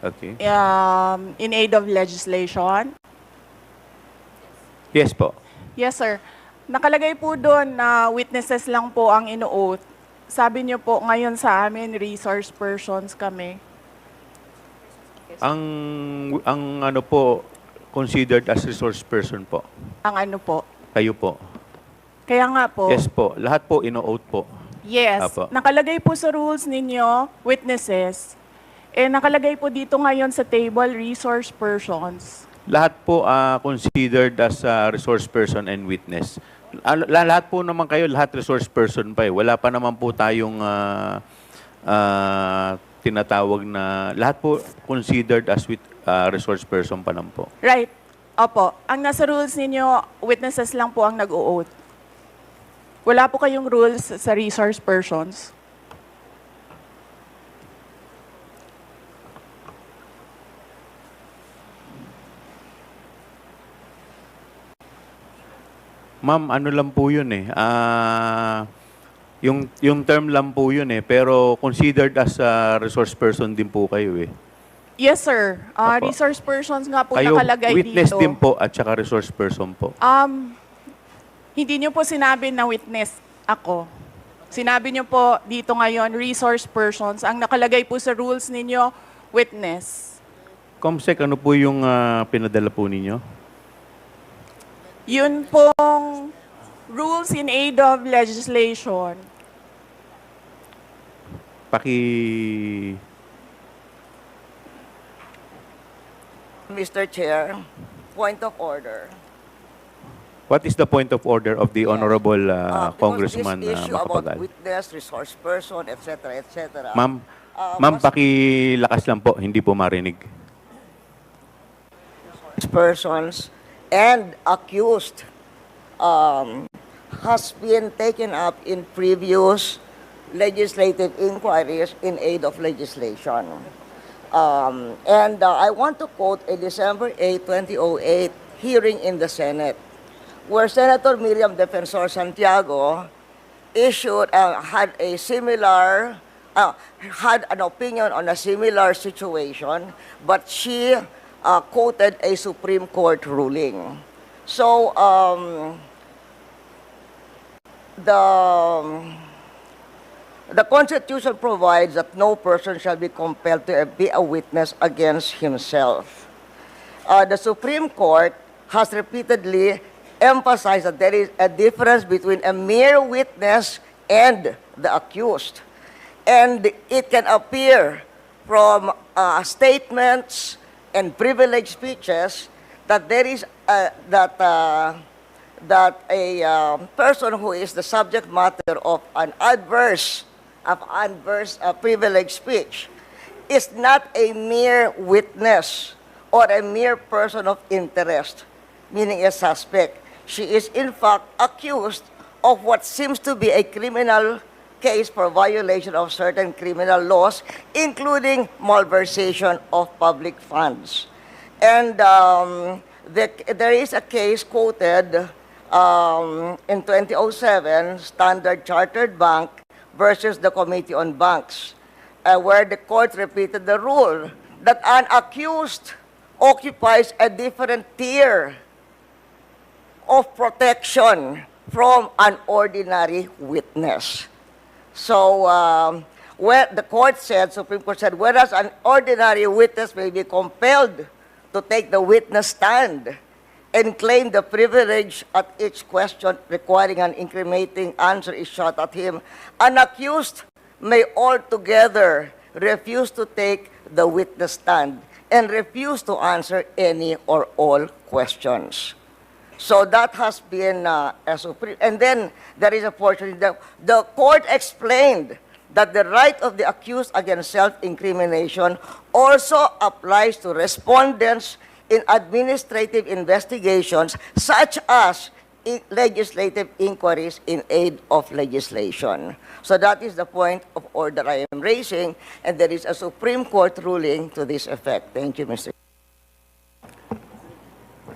Okay. in aid of legislation? Yes po. Yes, sir. Nakalagay po doon na witnesses lang po ang ino-oath. Sabi niyo po ngayon sa amin, resource persons kami. Ang ano po, considered as resource person po. Ang ano po. Kayo po. Kaya nga po. Yes po. Lahat po ino-oath po. Yes. Apo. Nakalagay po sa rules ninyo, witnesses. Nakalagay po dito ngayon sa table, resource persons. Lahat po considered as resource person and witness. Lahat po naman kayo, lahat resource person pa eh. Wala pa naman po tayong tinatawag na, lahat po considered as resource person pa lang po. Right. Opo. Ang nasa rules ninyo, witnesses lang po ang nag-o-oath. Wala po kayong rules sa resource persons. Ma'am, ano lang po yun eh. Yung term lang po yun eh. Pero considered as a resource person din po kayo eh. Yes, sir. Opo. Resource persons nga po Kayo nakalagay witness dito. din po at saka resource person po. Hindi niyo po sinabi na witness ako. Sinabi niyo po dito ngayon, resource persons. Ang nakalagay po sa rules ninyo, witness. Comsec, ano po yung pinadala po ninyo? Yun pong rules in aid of legislation. Mr. Chair, point of order. What is the point of order of the Honorable Because Congressman this issue about Macapagal? witness, resource person, etc., etc. Ma'am, ma'am, pakilakas lang po, hindi po marinig. Persons and accused has been taken up in previous legislative inquiries in aid of legislation. I want to quote a December 8, 2008 hearing in the Senate, where Senator Miriam Defensor Santiago had an opinion on a similar situation, but she quoted a Supreme Court ruling. So, the Constitution provides that no person shall be compelled to be a witness against himself. The Supreme Court has repeatedly emphasized that there is a difference between a mere witness and the accused. And it can appear from statements and privileged speeches that there is that a person who is the subject matter of an adverse privileged speech is not a mere witness or a mere person of interest, meaning a suspect. She is in fact accused of what seems to be a criminal case for violation of certain criminal laws, including malversation of public funds. And there is a case quoted in 2007, Standard Chartered Bank versus the Committee on Banks, where the court repeated the rule that an accused occupies a different tier of protection from an ordinary witness. So, the court said, Supreme Court said, whereas an ordinary witness may be compelled to take the witness stand and claim the privilege at each question requiring an incriminating answer is shot at him, an accused may altogether refuse to take the witness stand and refuse to answer any or all questions. So that has been a Supreme. And then there is a portion, the court explained that the right of the accused against self-incrimination also applies to respondents in administrative investigations such as legislative inquiries in aid of legislation. So that is the point of order I am raising, and there is a Supreme Court ruling to this effect. Thank you, Mr.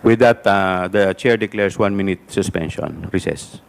With that, the chair declares 1 minute suspension. Recess.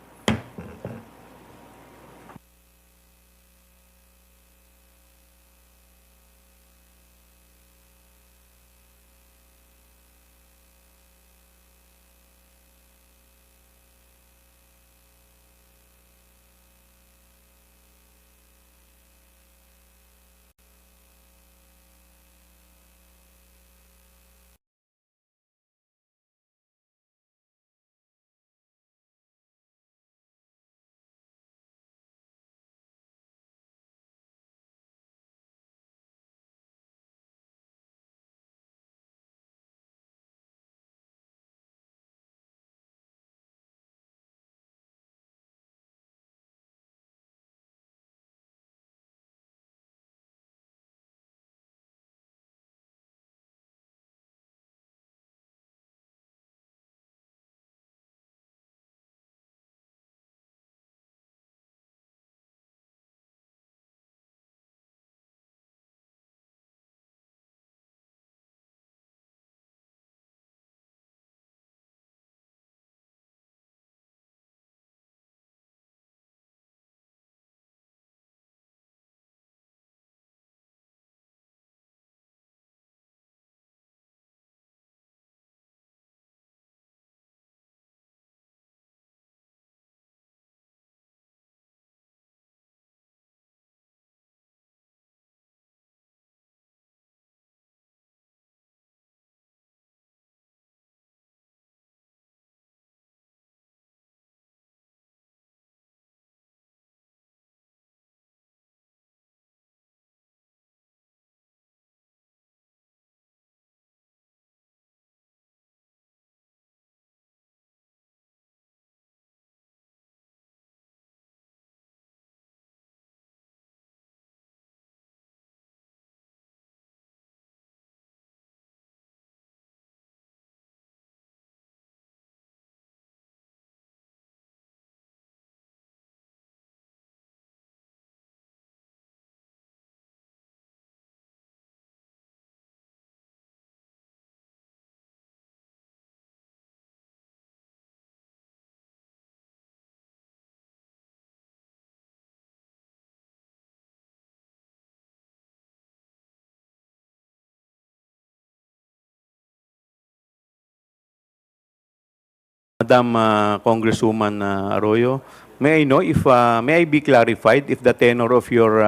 Madam Congresswoman Arroyo, may I know if may I be clarified if the tenor of your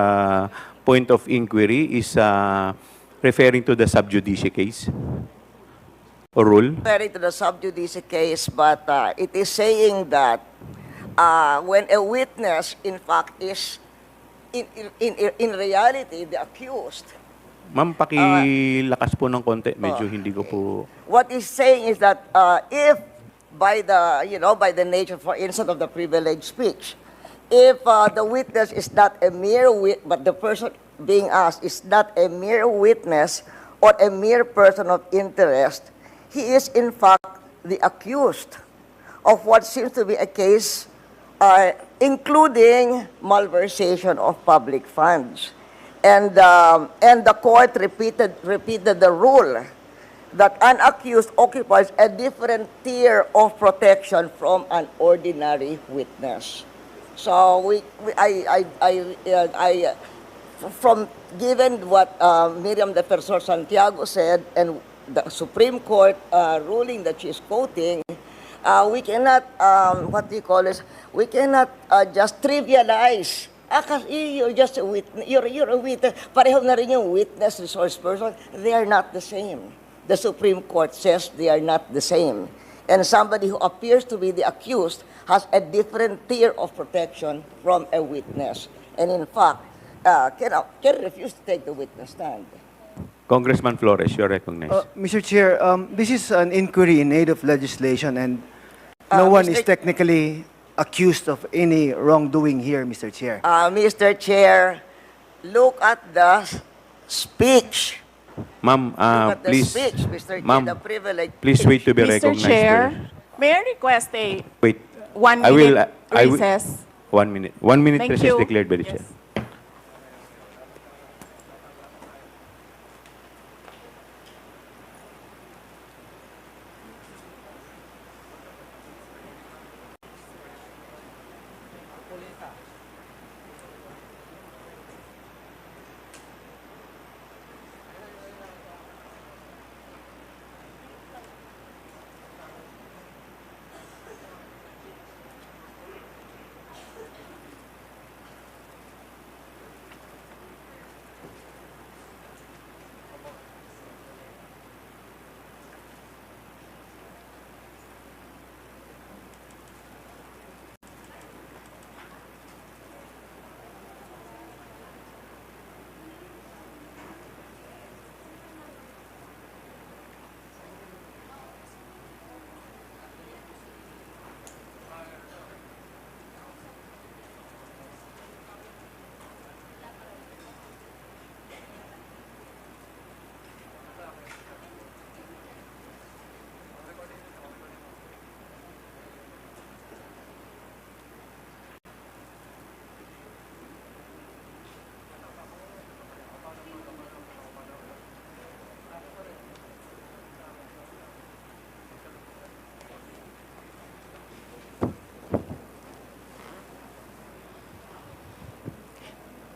point of inquiry is referring to the sub judice case or rule? Referring to the sub judice case, but it is saying that when a witness, in fact, is in reality the accused. Ma'am, pakilakas po ng konti. Medyo hindi ko po... What he's saying is that if by the, by the nature, for instance, of the privileged speech, if the witness is not a mere but the person being asked is not a mere witness or a mere person of interest, he is in fact the accused of what seems to be a case including malversation of public funds. And the court repeated the rule that an accused occupies a different tier of protection from an ordinary witness. So from given what Miriam Defensor Santiago said and the Supreme Court ruling that she's quoting, we cannot we cannot just trivialize. Kasi you're just a witness. You're a witness. Pareho na rin yung witness, resource person. They are not the same. The Supreme Court says they are not the same. And somebody who appears to be the accused has a different tier of protection from a witness. And in fact, can refuse to take the witness stand. Congressman Flores, you're recognized. Mr. Chair, this is an inquiry in aid of legislation and no one is technically accused of any wrongdoing here, Mr. Chair. Mr. Chair, look at the speech. Ma'am, Look at the please, speech, Mr. Chair, ma'am, the privilege. please wait to be Mr. recognized. Chair, first. may I request a Wait. 1 I will- minute I will- recess? 1 minute. 1 minute Thank recess you. declared by the Yes. chair.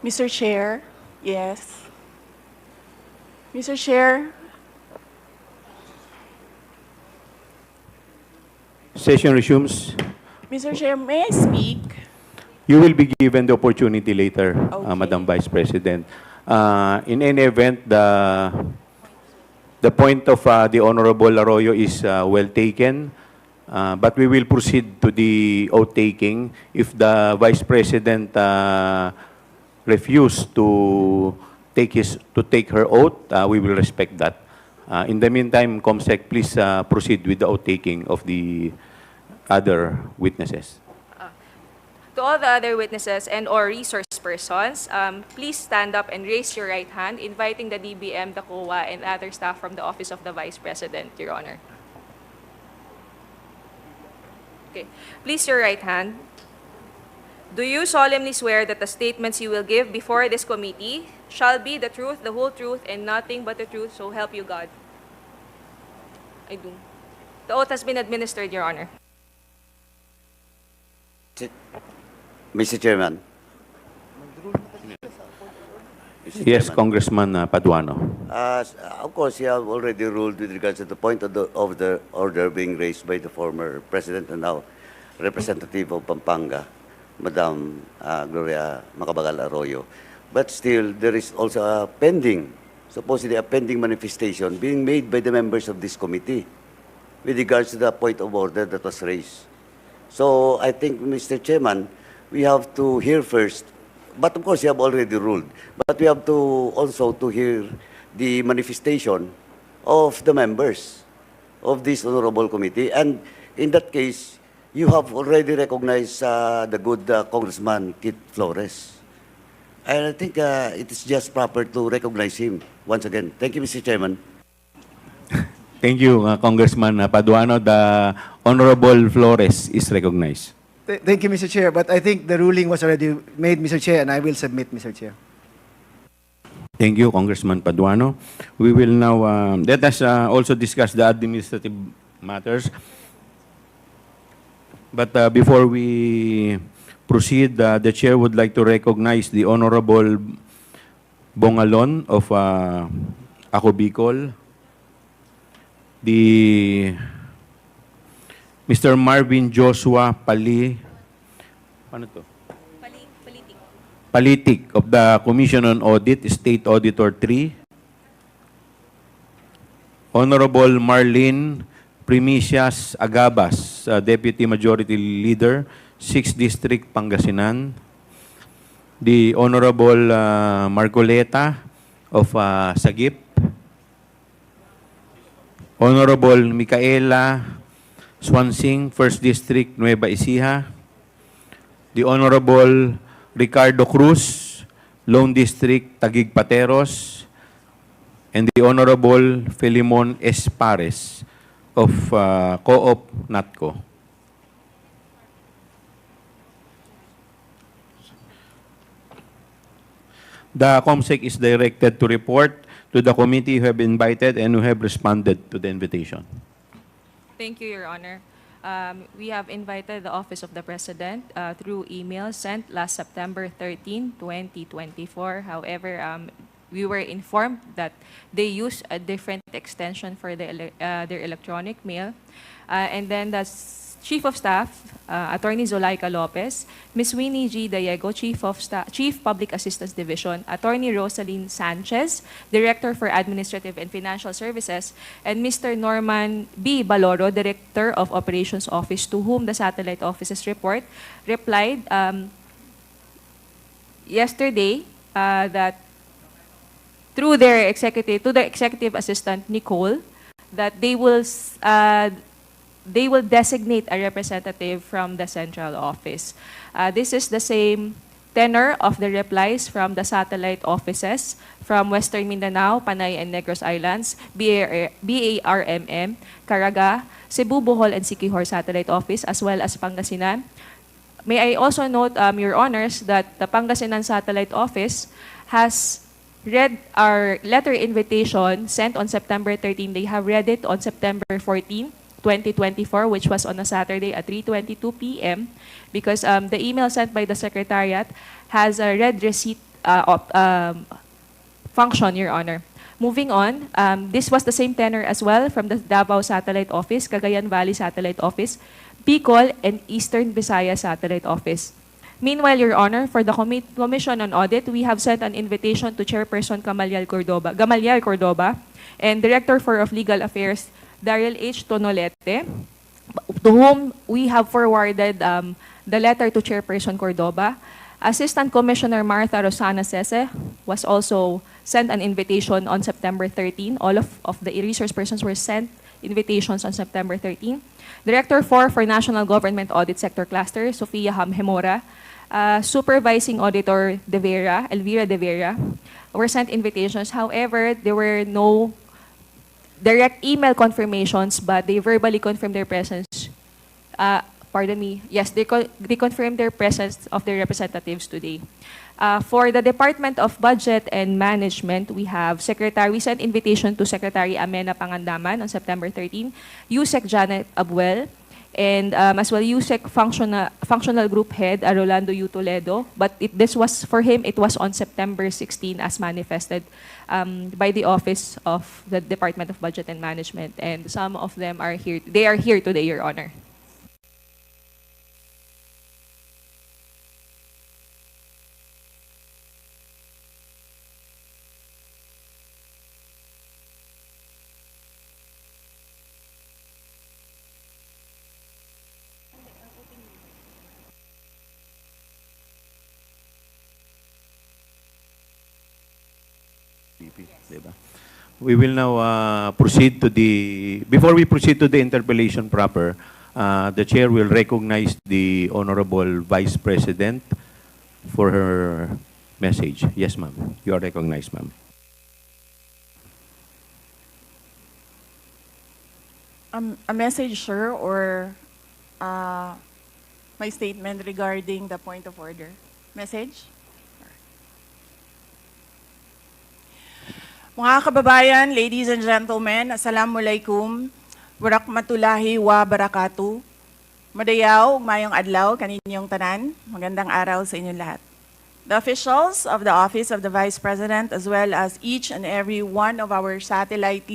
Mr. Chair, yes. Mr. Chair, Session resumes. Mr. Chair, may I speak? You will be given the opportunity later, Okay. Madam Vice President. In any event, the point of the Honorable Arroyo is well taken, but we will proceed to the oath taking. If the Vice President refuse to take her oath, we will respect that. In the meantime, Comsec, please proceed with the oath taking of the other witnesses. To all the other witnesses and or resource persons, please stand up and raise your right hand, inviting the DBM, the COA, and other staff from the Office of the Vice President, Your Honor. Okay. Please your right hand. Do you solemnly swear that the statements you will give before this committee shall be the truth, the whole truth, and nothing but the truth, so help you God? I do. The oath has been administered, Your Honor. Mr. Chairman, Mr. Yes, Chairman. Congressman Paduano. Of course, you have already ruled with regards to the point of the order being raised by the former president and now representative of Pampanga, Madam Gloria Macabagal Arroyo. But still, there is also a pending, supposedly a pending manifestation being made by the members of this committee with regards to the point of order that was raised. So I think, Mr. Chairman, we have to hear first, but of course you have already ruled, but we have to also to hear the manifestation of the members of this honorable committee. And in that case, you have already recognized the good Congressman Kit Flores. And I think it is just proper to recognize him once again. Thank you, Mr. Chairman. Thank you, Congressman Paduano. The Honorable Flores is recognized. Thank you, Mr. Chair. But I think the ruling was already made, Mr. Chair, and I will submit, Mr. Chair. Thank you, Congressman Paduano. We will now, let us also discuss the administrative matters. But before we proceed, the Chair would like to recognize the Honorable Bongalon of Ako Bicol, the Mr. Marvin Joshua Palitik of the Commission on Audit, State Auditor 3, Honorable Marlene Primicias Agabas, Deputy Majority Leader, 6th District, Pangasinan, the Honorable Marcoleta of Sagip, Honorable Micaela Swansing, 1st District, Nueva Ecija, the Honorable Ricardo Cruz, Lone District, Taguig Pateros, and the Honorable Filimon Espares of Co-op NATCO. The COMSEC is directed to report to the committee who have invited and who have responded to the invitation. Thank you, Your Honor. We have invited the Office of the President through email sent last September 13, 2024. However, we were informed that they use a different extension for their electronic mail. And then the Chief of Staff, Attorney Zolaika Lopez, Ms. Winnie G. Diego, Chief Public Assistance Division, Attorney Rosaline Sanchez, Director for Administrative and Financial Services, and Mr. Norman B. Baloro, Director of Operations Office, to whom the Satellite Office's report replied yesterday that through their executive assistant, Nicole, that they will designate a representative from the central office. This is the same tenor of the replies from the satellite offices from Western Mindanao, Panay and Negros Islands, BARMM, Caraga, Cebu, Bohol, and Siquijor Satellite Office, as well as Pangasinan. May I also note, Your Honors, that the Pangasinan Satellite Office has read our letter invitation sent on September 13. They have read it on September 14, 2024, which was on a Saturday at 3:22 p.m. because the email sent by the Secretariat has a read receipt function, Your Honor. Moving on, this was the same tenor as well from the Davao Satellite Office, Cagayan Valley Satellite Office, Bicol, and Eastern Visayas Satellite Office. Meanwhile, Your Honor, for the Commission on Audit, we have sent an invitation to Chairperson Gamaliel Cordoba, and Director of Legal Affairs, Daryl H. Tonolete, to whom we have forwarded the letter to Chairperson Cordoba. Assistant Commissioner Martha Rosana Sese was also sent an invitation on September 13. All of the resource persons were sent invitations on September 13. Director for National Government Audit Sector Cluster, Sofia Hamhemora, Supervising Auditor Elvira De Vera, were sent invitations. However, there were no direct email confirmations, but they verbally confirmed their presence. Yes, they confirmed their presence of their representatives today. For the Department of Budget and Management, we sent invitation to Secretary Amena Pangandaman on September 13, USEC Janet Abuel, and as well USEC functional group head Rolando U. Toledo, but this was for him, it was on September 16 as manifested by the Office of the Department of Budget and Management, and some of them are here. They are here today, Your Honor. Diba? We will now proceed to before we proceed to the interpellation proper, the chair will recognize the Honorable Vice President for her message. Yes, ma'am. You are recognized, ma'am. A message, sir, or my statement regarding the point of order? Message? Mga kababayan, ladies and gentlemen, Assalamualaikum, Warakmatullahi wa Barakatuh. Madayaw, mayong adlaw, kaninyong tanan. Magandang araw sa inyong lahat. The officials of the Office of the Vice President, as well as each and every one of our satellite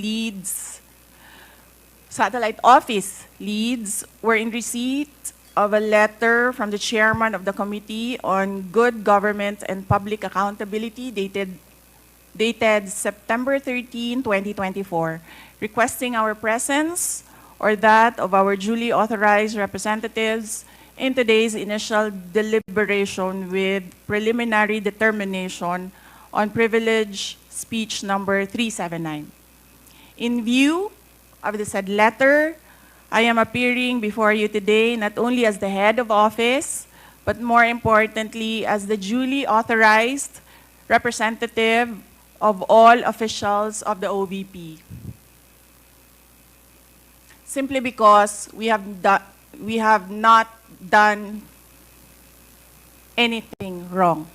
office leads, were in receipt of a letter from the chairman of the Committee on Good Government and Public Accountability dated September 13, 2024, requesting our presence or that of our duly authorized representatives in today's initial deliberation with preliminary determination on privilege speech number 379. In view of the said letter, I am appearing before you today not only as the head of office, but more importantly as the duly authorized representative of all officials of the OVP. Simply because we have not done anything wrong.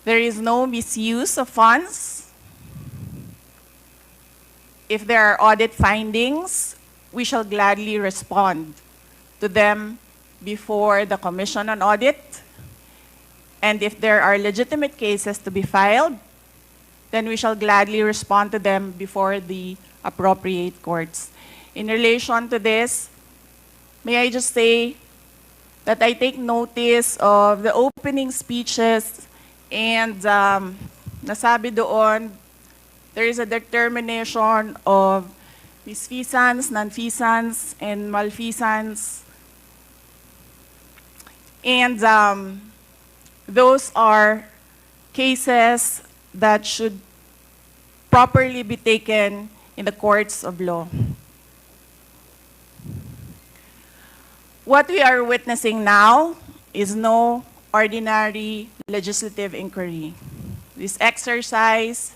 There is no misuse of funds. If there are audit findings, we shall gladly respond to them before the Commission on Audit. And if there are legitimate cases to be filed, then we shall gladly respond to them before the appropriate courts. In relation to this, may I just say that I take notice of the opening speeches and nasabi doon, there is a determination of misfeasance, nonfeasance, and malfeasance. And those are cases that should properly be taken in the courts of law. What we are witnessing now is no ordinary legislative inquiry. This exercise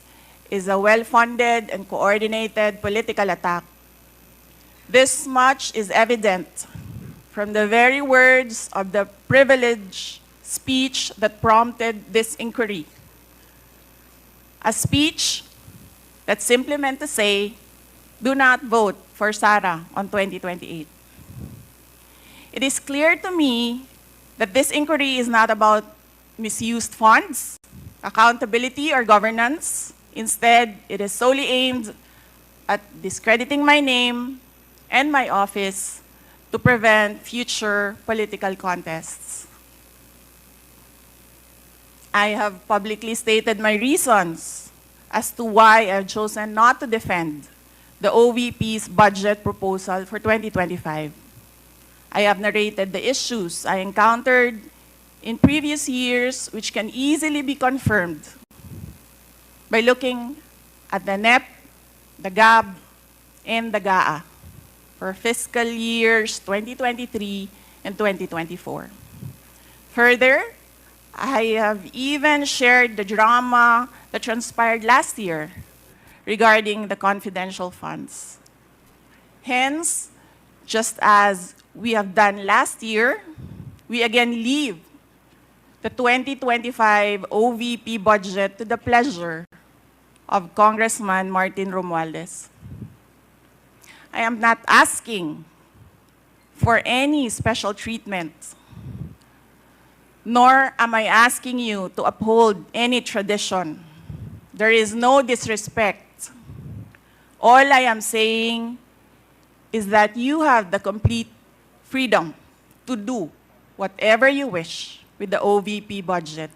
is a well-funded and coordinated political attack. This much is evident from the very words of the privileged speech that prompted this inquiry. A speech that simply meant to say, do not vote for Sara on 2028. It is clear to me that this inquiry is not about misused funds, accountability, or governance. Instead, it is solely aimed at discrediting my name and my office to prevent future political contests. I have publicly stated my reasons as to why I've chosen not to defend the OVP's budget proposal for 2025. I have narrated the issues I encountered in previous years, which can easily be confirmed by looking at the NEP, the GAB, and the GAA for fiscal years 2023 and 2024. Further, I have even shared the drama that transpired last year regarding the confidential funds. Hence, just as we have done last year, we again leave the 2025 OVP budget to the pleasure of Congressman Martin Romualdez. I am not asking for any special treatment, nor am I asking you to uphold any tradition. There is no disrespect. All I am saying is that you have the complete freedom to do whatever you wish with the OVP budget.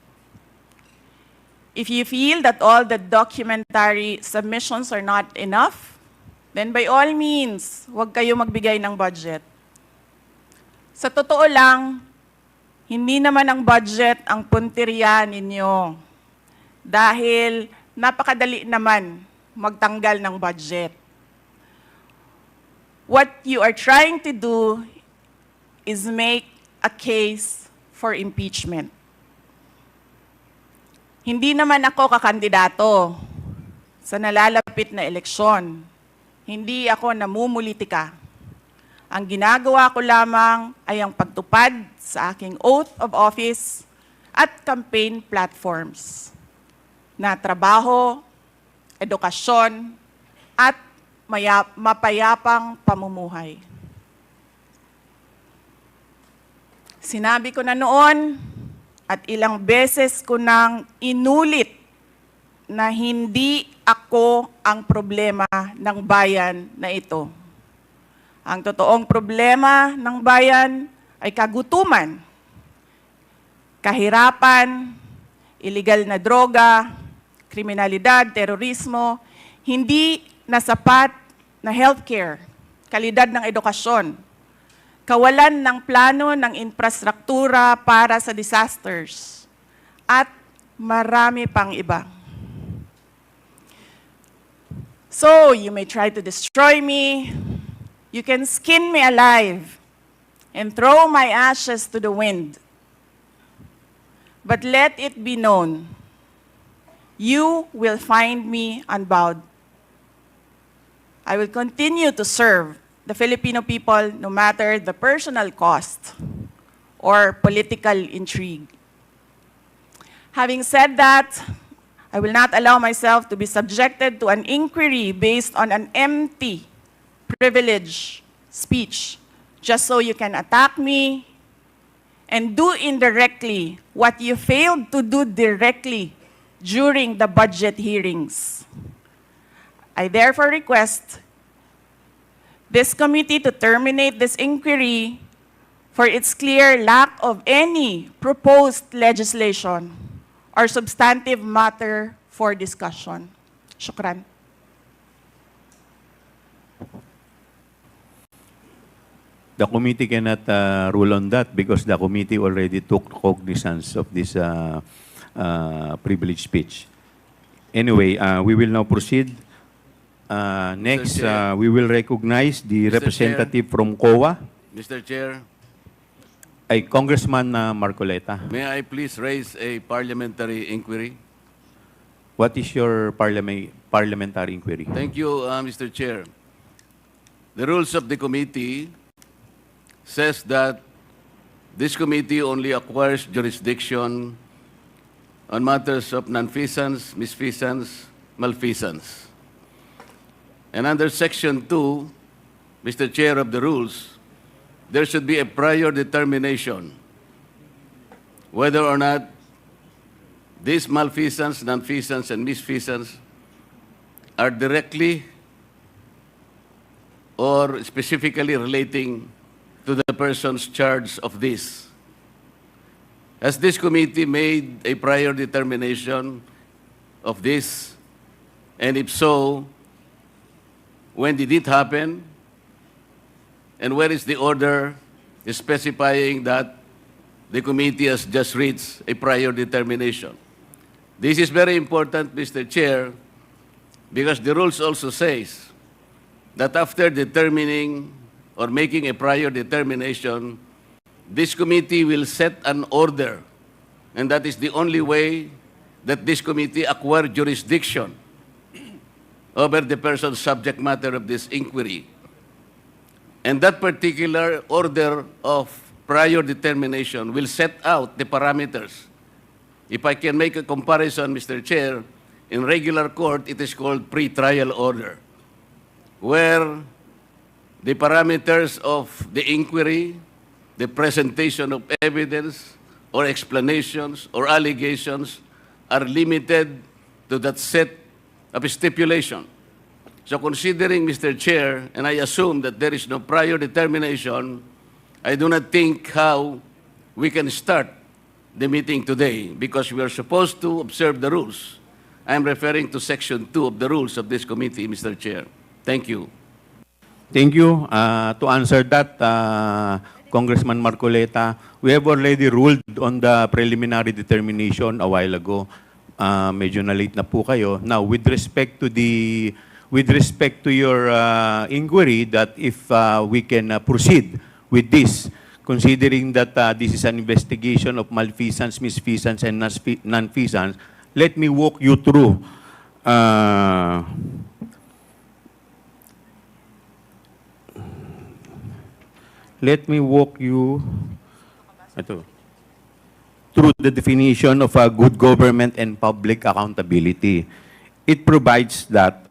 If you feel that all the documentary submissions are not enough, then by all means, huwag kayo magbigay ng budget. Sa totoo lang, hindi naman ang budget ang punteriya ninyo. Dahil napakadali naman magtanggal ng budget. What you are trying to do is make a case for impeachment. Hindi naman ako kakandidato sa nalalapit na eleksyon. Hindi ako namumulitika. Ang ginagawa ko lamang ay ang pagtupad sa aking oath of office at campaign platforms na trabaho, edukasyon, at mapayapang pamumuhay. Sinabi ko na noon at ilang beses ko nang inulit na hindi ako ang problema ng bayan na ito. Ang totoong problema ng bayan ay kagutuman, kahirapan, iligal na droga, kriminalidad, terorismo, hindi na sapat na healthcare, kalidad ng edukasyon, kawalan ng plano ng infrastruktura para sa disasters, at marami pang iba. So, you may try to destroy me, you can skin me alive, and throw my ashes to the wind. But let it be known, you will find me unbowed. I will continue to serve the Filipino people no matter the personal cost or political intrigue. Having said that, I will not allow myself to be subjected to an inquiry based on an empty privilege speech, just so you can attack me and do indirectly what you failed to do directly during the budget hearings. I therefore request this committee to terminate this inquiry for its clear lack of any proposed legislation or substantive matter for discussion. Shukran. The committee cannot rule on that because the committee already took cognizance of this privilege speech. Anyway, we will now proceed. Next, Chair. we will recognize the Mr. representative from COA, Mr. Chair, ay Congressman Marcoleta. may I please raise a parliamentary inquiry? What is your parliamentary inquiry? Thank you, Mr. Chair. The rules of the committee says that this committee only acquires jurisdiction on matters of nonfeasance, misfeasance, malfeasance. And under Section 2, Mr. Chair of the rules, there should be a prior determination whether or not these malfeasance, nonfeasance, and misfeasance are directly or specifically relating to the persons charged of this. Has this committee made a prior determination of this? And if so, when did it happen? And where is the order specifying that the committee has just reached a prior determination? This is very important, Mr. Chair, because the rules also says that after determining or making a prior determination, this committee will set an order, and that is the only way that this committee acquire jurisdiction over the person's subject matter of this inquiry. And that particular order of prior determination will set out the parameters. If I can make a comparison, Mr. Chair, in regular court, it is called pre-trial order, where the parameters of the inquiry, the presentation of evidence or explanations or allegations are limited to that set of stipulation. So considering, Mr. Chair, and I assume that there is no prior determination, I do not think how we can start the meeting today because we are supposed to observe the rules. I am referring to Section 2 of the rules of this committee, Mr. Chair. Thank you. Thank you. To answer that, Congressman Marcoleta, we have already ruled on the preliminary determination a while ago. Medyo na-late na po kayo. Now, with respect to your inquiry that if we can proceed with this, considering that this is an investigation of malfeasance, misfeasance, and nonfeasance, let me walk you through through the definition of good government and public accountability. It provides that